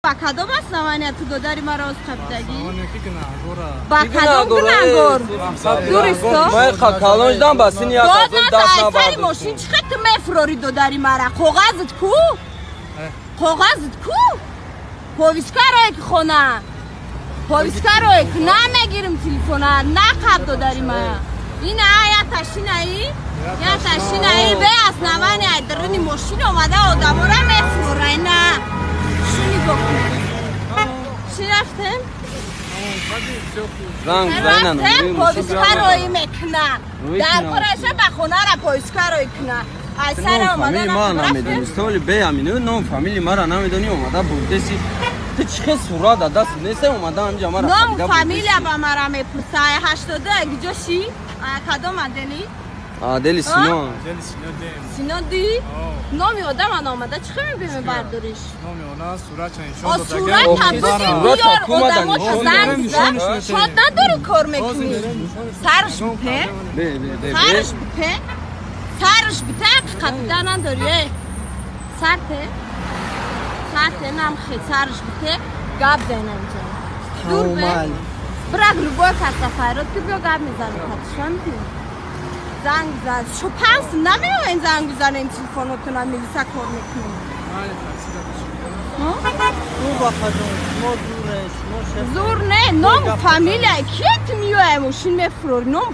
Bakado bas namanya tu dodari maros kaptagi. Bakado gnagor. Duristo. Mai khakalonjdan basin ya kazın dasna Sari moşin çıkıttı mefrori dodari mara. Qoğazit ku? Qoğazit ku? Poviskaroy ki xona. Poviskaroy ki namegirim telefona. Naqab dodari mara. Ina ya taşinayı. Ya taşinayı beyaz namanya aydirini moşin omada odamora mefrorayna. چی رفتم؟ رفتم پویسکاروی میکنم در قرشه به خونه را پویسکاروی کنم ایسر آمده نمیدونی سولی بیامینو نام فامیلی ما را نمیدونی اومده بودسی تو چه سورا دست نیسته اومده همجا ما را نام فامیلی با ما را میپرسه 82 گجوشی کدوم دلی؟ دلی سینو سینو دی؟ نامی آدم آمده چی میبینی برداریش؟ نامی آنها صورت چنین صورت هم بیار آدم ها تا زنگ زد شاد نداری کار میکنی سرش بپه؟ سرش بپه؟ سرش بپه حقیقتا نداری سرته؟ سرته نم خیلی سرش بپه گاب زینم جا دور به برگ رو باید کسا فیرات که بیا گاب میزنی کتشان بی زنگ زد شو پنس نمیو این زنگ بزنه این تلفونو کنم میلیسا کار میکنی زور نه نام فامیلی کیت میو اموشین مفرور نام